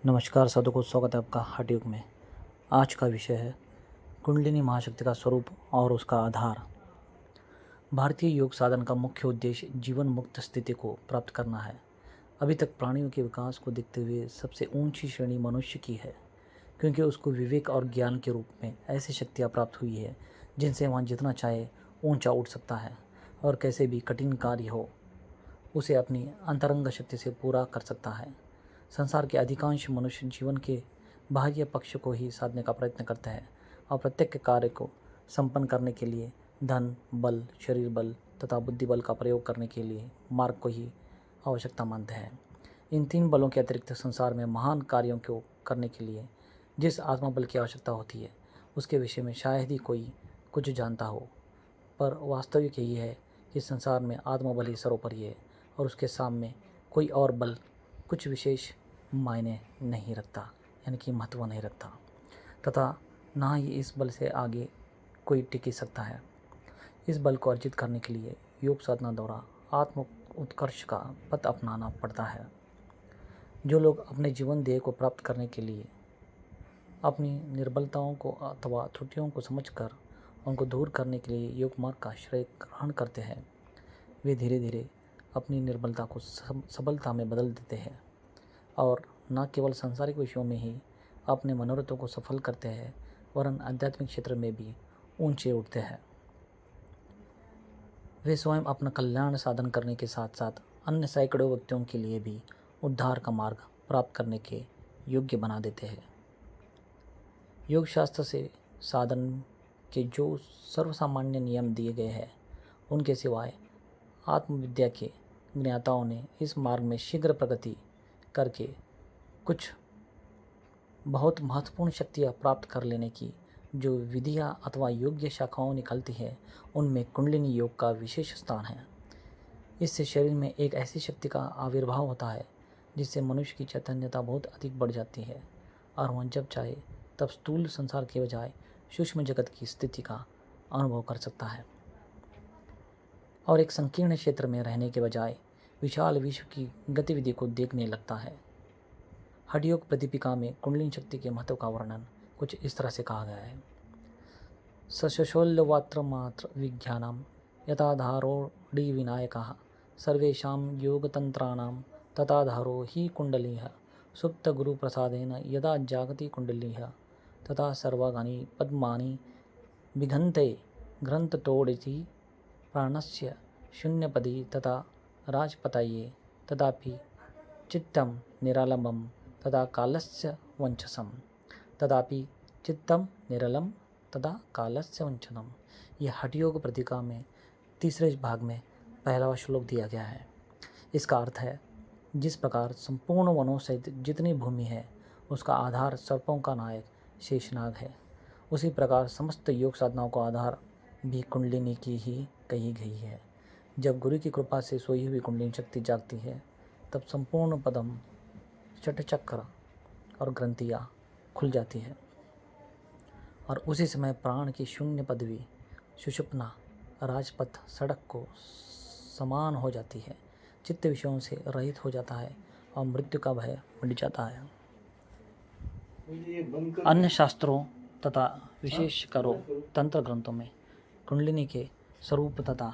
नमस्कार साधु को स्वागत है आपका हठ योग में। आज का विषय है कुंडलिनी महाशक्ति का स्वरूप और उसका आधार। भारतीय योग साधन का मुख्य उद्देश्य जीवन मुक्त स्थिति को प्राप्त करना है। अभी तक प्राणियों के विकास को देखते हुए सबसे ऊंची श्रेणी मनुष्य की है, क्योंकि उसको विवेक और ज्ञान के रूप में ऐसी शक्तियाँ प्राप्त हुई है जिनसे वह जितना चाहे ऊंचा उठ सकता है और कैसे भी कठिन कार्य हो उसे अपनी अंतरंग शक्ति से पूरा कर सकता है। संसार के अधिकांश मनुष्य जीवन के बाह्य पक्ष को ही साधने का प्रयत्न करते हैं और प्रत्येक कार्य को संपन्न करने के लिए धन बल, शरीर बल तथा बुद्धि बल का प्रयोग करने के लिए मार्ग को ही आवश्यकता मानते हैं। इन तीन बलों के अतिरिक्त संसार में महान कार्यों को करने के लिए जिस आत्मबल की आवश्यकता होती है उसके विषय में शायद ही कोई कुछ जानता हो, पर वास्तविक यही है कि संसार में आत्मबल ही सर्वोपरि है और उसके सामने कोई और बल कुछ विशेष मायने नहीं रखता, यानी कि महत्व नहीं रखता, तथा ना ही इस बल से आगे कोई टिक सकता है। इस बल को अर्जित करने के लिए योग साधना द्वारा आत्म उत्कर्ष का पथ अपनाना पड़ता है। जो लोग अपने जीवन ध्येय को प्राप्त करने के लिए अपनी निर्बलताओं को अथवा त्रुटियों को समझकर उनको दूर करने के लिए योग मार्ग का आश्रय ग्रहण करते हैं, वे धीरे धीरे अपनी निर्बलता को सबलता में बदल देते हैं और न केवल सांसारिक विषयों में ही अपने मनोरथों को सफल करते हैं वरन आध्यात्मिक क्षेत्र में भी ऊंचे उठते हैं। वे स्वयं अपना कल्याण साधन करने के साथ साथ अन्य सैकड़ों व्यक्तियों के लिए भी उद्धार का मार्ग प्राप्त करने के योग्य बना देते हैं। योग शास्त्र से साधन के जो सर्वसामान्य नियम दिए गए हैं उनके सिवाय आत्मविद्या के ज्ञाताओं ने इस मार्ग में शीघ्र प्रगति करके कुछ बहुत महत्वपूर्ण शक्तियाँ प्राप्त कर लेने की जो विधियाँ अथवा योग्य शाखाओं निकलती है उनमें कुंडलिनी योग का विशेष स्थान है। इससे शरीर में एक ऐसी शक्ति का आविर्भाव होता है जिससे मनुष्य की चैतन्यता बहुत अधिक बढ़ जाती है और वह जब चाहे तब स्थूल संसार के बजाय सूक्ष्म जगत की स्थिति का अनुभव कर सकता है और एक संकीर्ण क्षेत्र में रहने के बजाय विशाल विश्व की गतिविधि को देखने लगता है। हठ योग प्रदीपिका में कुंडलिनी शक्ति के महत्व का वर्णन कुछ इस तरह से कहा गया है। सशोल्यवात्र मात्र विज्ञानम यथाधारोडी विनायकः सर्वेषां योगतंत्राणां तथाधारो ही कुंडलिः सुप्त गुरु प्रसादेन यदा जागति कुंडलिः तथा सर्वांगानि पद्मानि विघन्ते ग्रंथतोड़िति प्राणस्य शून्यपदी तथा राजपतये तदापि चित्तं निरालंबं तदा कालस्य वंचसम तदापि चित्तम निरलम तदा कालस्य वंचनम। यह हठ योग प्रतीका में तीसरे भाग में पहला श्लोक दिया गया है। इसका अर्थ है, जिस प्रकार संपूर्ण वनों सहित जितनी भूमि है उसका आधार सर्पों का नायक शेषनाग है, उसी प्रकार समस्त योग साधनाओं का आधार भी कुंडलिनी की ही कही गई है। जब गुरु की कृपा से सोई हुई कुंडलिनी शक्ति जागती है तब संपूर्ण पदम चटचक्र और ग्रंथियाँ खुल जाती है और उसी समय प्राण की शून्य पदवी सुषुप्ना राजपथ सड़क को समान हो जाती है, चित्त विषयों से रहित हो जाता है और मृत्यु का भय मिट जाता है। अन्य शास्त्रों तथा विशेषकरों तंत्र ग्रंथों में कुंडलिनी के स्वरूप तथा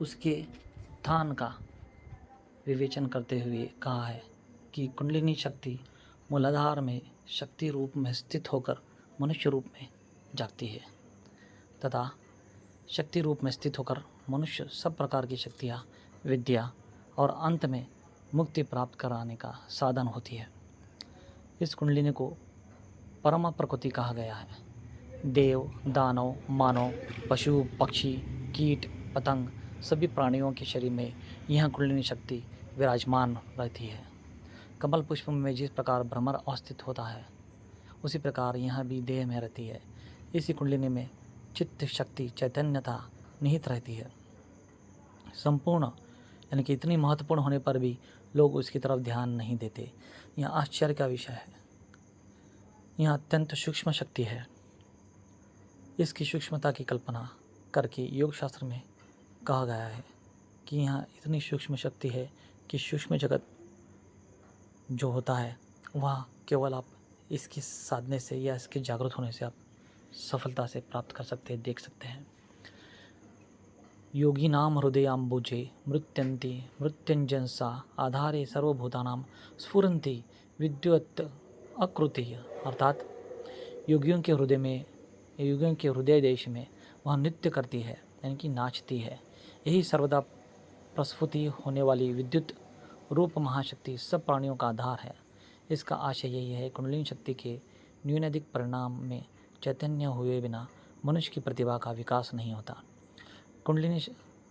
उसके स्थान का विवेचन करते हुए कहा है कि कुंडलिनी शक्ति मूलाधार में शक्ति रूप में स्थित होकर मनुष्य रूप में जागती है तथा शक्ति रूप में स्थित होकर मनुष्य सब प्रकार की शक्तियाँ, विद्या और अंत में मुक्ति प्राप्त कराने का साधन होती है। इस कुंडलिनी को परम प्रकृति कहा गया है। देव, दानव, मानव, पशु, पक्षी, कीट, पतंग सभी प्राणियों के शरीर में यह कुंडलिनी शक्ति विराजमान रहती है। कमल पुष्प में जिस प्रकार भ्रमर अवस्थित होता है उसी प्रकार यह भी देह में रहती है। इसी कुंडलिनी में चित्त शक्ति चैतन्यता निहित रहती है। संपूर्ण यानी कि इतनी महत्वपूर्ण होने पर भी लोग उसकी तरफ ध्यान नहीं देते। यह आश्चर्य का विषय है। यह अत्यंत सूक्ष्म शक्ति है। इसकी सूक्ष्मता की कल्पना करके योग शास्त्र में कहा गया है कि यह इतनी सूक्ष्म शक्ति है कि सूक्ष्म जगत जो होता है वह केवल आप इसके साधने से या इसके जागृत होने से आप सफलता से प्राप्त कर सकते हैं, देख सकते हैं। योगिनाम हृदयाम्बुजे मृत्यन्ति मृत्युंजनसा आधारे सर्वभूतानां स्फुरन्ति विद्युत अकृति। अर्थात योगियों के हृदय देश में वह नृत्य करती है, यानी कि नाचती है। यही सर्वदा प्रस्फुति होने वाली विद्युत रूप महाशक्ति सब प्राणियों का आधार है। इसका आशय यही है, कुंडलिनी शक्ति के न्यूनाधिक परिणाम में चैतन्य हुए बिना मनुष्य की प्रतिभा का विकास नहीं होता। कुंडलिनी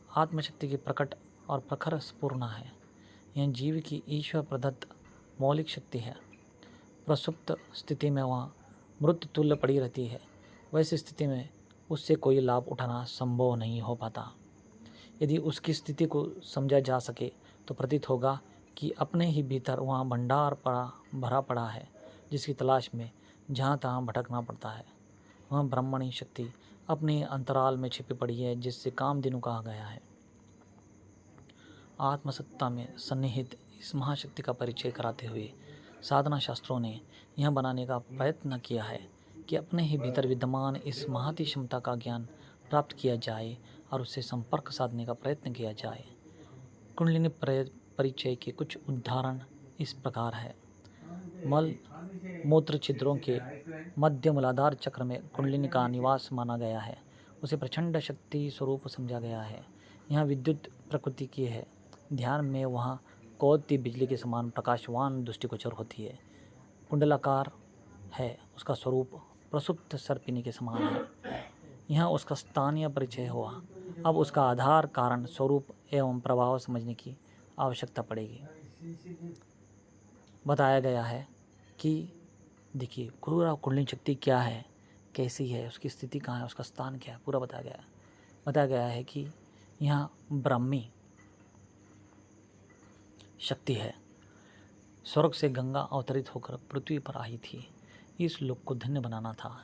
आत्मशक्ति की प्रकट और प्रखर स्फुरना है। यह जीव की ईश्वर प्रदत्त मौलिक शक्ति है। प्रसुप्त स्थिति में वह मृत तुल्य पड़ी रहती है। वैसी स्थिति में उससे कोई लाभ उठाना संभव नहीं हो पाता। यदि उसकी स्थिति को समझा जा सके तो प्रतीत होगा कि अपने ही भीतर वहाँ भंडार भरा पड़ा है, जिसकी तलाश में जहाँ तहाँ भटकना पड़ता है। वह ब्रह्मणी शक्ति अपने अंतराल में छिपी पड़ी है, जिससे कामधेनु कहा गया है। आत्मसत्ता में सन्निहित इस महाशक्ति का परिचय कराते हुए साधना शास्त्रों ने यह बनाने का प्रयत्न किया है कि अपने ही भीतर विद्यमान इस महती क्षमता का ज्ञान प्राप्त किया जाए और उससे संपर्क साधने का प्रयत्न किया जाए। कुंडलिनी परिचय के कुछ उदाहरण इस प्रकार है। मल मूत्र छिद्रों के मध्य मूलाधार चक्र में कुंडलिनी का निवास माना गया है। उसे प्रचंड शक्ति स्वरूप समझा गया है। यह विद्युत प्रकृति की है। ध्यान में वहाँ कौत्ती बिजली के समान प्रकाशवान दृष्टिगोचर होती है। कुंडलाकार है। उसका स्वरूप प्रसुप्त सर्पिनी के समान है। यह उसका स्थानीय परिचय हुआ। अब उसका आधार, कारण, स्वरूप एवं प्रभाव समझने की आवश्यकता पड़ेगी। बताया गया है कि देखिए पूरा कुंडलिनी शक्ति क्या है, कैसी है, उसकी स्थिति कहाँ है, उसका स्थान क्या है, पूरा बताया गया है कि यह ब्राह्मी शक्ति है। स्वर्ग से गंगा अवतरित होकर पृथ्वी पर आई थी। इस लोक को धन्य बनाना था।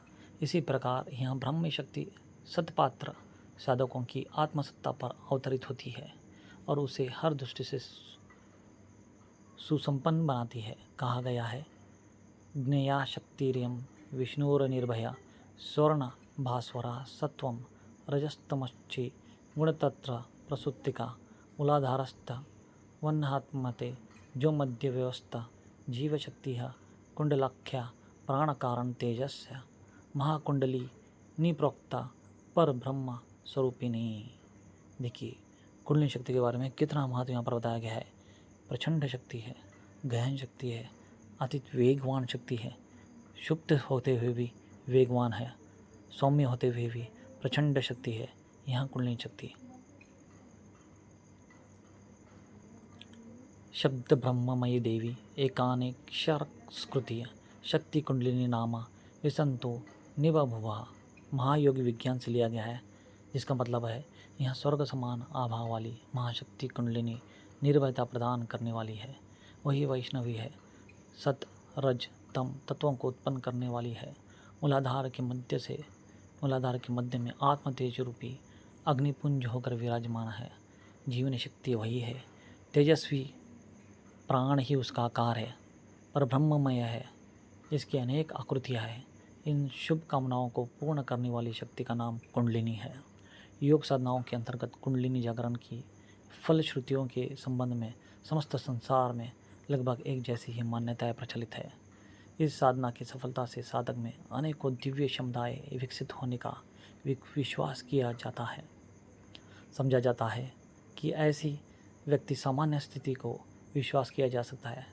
इसी प्रकार यह ब्राह्मी शक्ति सतपात्र साधकों की आत्मसत्ता पर अवतरित होती है और उसे हर दृष्टि से सुसंपन्न बनाती है। कहा गया है, ज्ञेया शक्तिरियं विष्णुर्निर्भया स्वर्ण भास्वरा सत्वं रजस्तमश्चि गुणतत्र प्रसुप्तिका मूलाधारस्थ वन्हात्मते जो मध्य व्यवस्था जीवशक्ति कुंडलाख्या प्राणकारण तेजस्य महाकुंडली निप्रोक्ता पर ब्रह्म स्वरूपिणी। देखिए कुंडलिनी शक्ति के बारे में कितना महत्व यहाँ पर बताया गया है। प्रचंड शक्ति है, गहन शक्ति है, अति वेगवान शक्ति है, सुप्त होते हुए भी वेगवान है, सौम्य होते हुए भी प्रचंड शक्ति है यहाँ कुंडलिनी शक्ति। शब्द ब्रह्ममयी देवी एकानेक्षरस्कृति शक्ति कुंडलिनी नामा विसंतो निबभुवा महायोगी विज्ञान से लिया गया है, जिसका मतलब है यह स्वर्ग समान आभा वाली महाशक्ति कुंडलिनी निर्भयता प्रदान करने वाली है। वही वैष्णवी है, सत रज तम तत्वों को उत्पन्न करने वाली है। मूलाधार के मध्य में आत्म तेज रूपी अग्निपुंज होकर विराजमान है। जीवन शक्ति वही है। तेजस्वी प्राण ही उसका आकार है, पर ब्रह्ममय है। इसकी अनेक आकृतियाँ हैं। इन शुभ कामनाओं को पूर्ण करने वाली शक्ति का नाम कुंडलिनी है। योग साधनाओं के अंतर्गत कुंडलिनी जागरण की फलश्रुतियों के संबंध में समस्त संसार में लगभग एक जैसी ही मान्यताएं प्रचलित है। इस साधना की सफलता से साधक में अनेकों दिव्य क्षमताएं विकसित होने का विश्वास किया जाता है। समझा जाता है कि ऐसी व्यक्ति सामान्य स्थिति को विश्वास किया जा सकता है।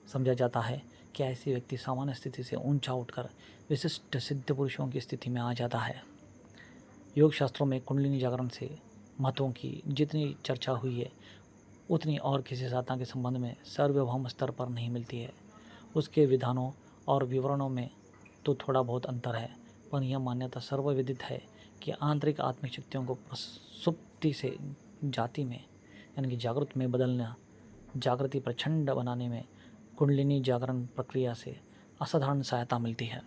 समझा जाता है कि ऐसी व्यक्ति सामान्य स्थिति से ऊंचा उठकर विशिष्ट सिद्ध पुरुषों की स्थिति में आ जाता है। योग शास्त्रों में कुंडलिनी जागरण से महत्वों की जितनी चर्चा हुई है उतनी और किसी साधना के संबंध में सार्वभौम स्तर पर नहीं मिलती है। उसके विधानों और विवरणों में तो थोड़ा बहुत अंतर है, पर यह मान्यता सर्वविदित है कि आंतरिक आत्मिक शक्तियों को सुप्ति से जाति में यानी कि जागृत में बदलना, जागृति प्रचंड बनाने में कुंडलिनी जागरण प्रक्रिया से असाधारण सहायता मिलती है।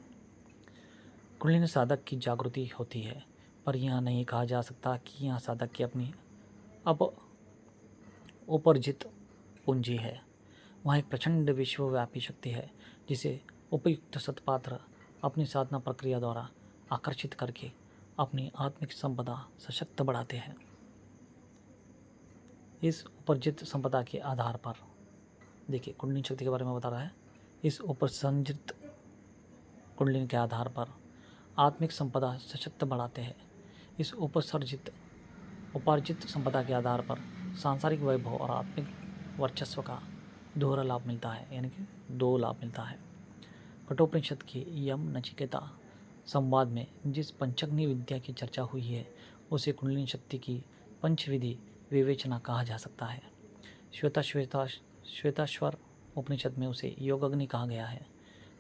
कुंडलिनी साधक की जागृति होती है, पर यह नहीं कहा जा सकता कि यह साधक की अपनी उपर्जित पूंजी है। वह एक प्रचंड विश्वव्यापी शक्ति है जिसे उपयुक्त सत्पात्र अपनी साधना प्रक्रिया द्वारा आकर्षित करके अपनी आत्मिक संपदा सशक्त बढ़ाते हैं। इस उपर्जित संपदा के आधार पर देखिए कुंडलिनी शक्ति के बारे में बता रहा है। इस उपसंजित कुंडलिनी के आधार पर आत्मिक संपदा सशक्त बढ़ाते हैं। इस उपार्जित संपदा के आधार पर सांसारिक वैभव और आत्मिक वर्चस्व का दोहरा लाभ मिलता है, यानी कि 2 लाभ मिलता है। कठोपनिषद के यम नचिकेता संवाद में जिस पंचग्नि विद्या की चर्चा हुई है उसे कुंडलिनी शक्ति की पंचविधि विवेचना कहा जा सकता है। श्वेताश्वर उपनिषद में उसे योगाग्नि कहा गया है।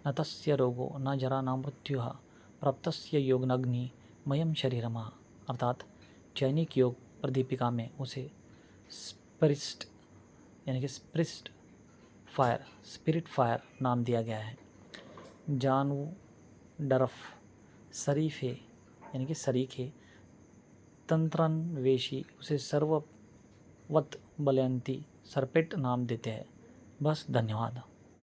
न तस्य रोगो न जरा न मृत्युः प्राप्तस्य योगाग्नि मयम शरीरमा, अर्थात चैनिक योग प्रदीपिका में उसे स्पिरिट यानी कि स्पिरिट फायर नाम दिया गया है। जानू डरफ शरीफे यानी कि शरीखे तंत्रन्वेशी उसे सर्ववत बलयंती सर्पेट नाम देते हैं। बस धन्यवाद।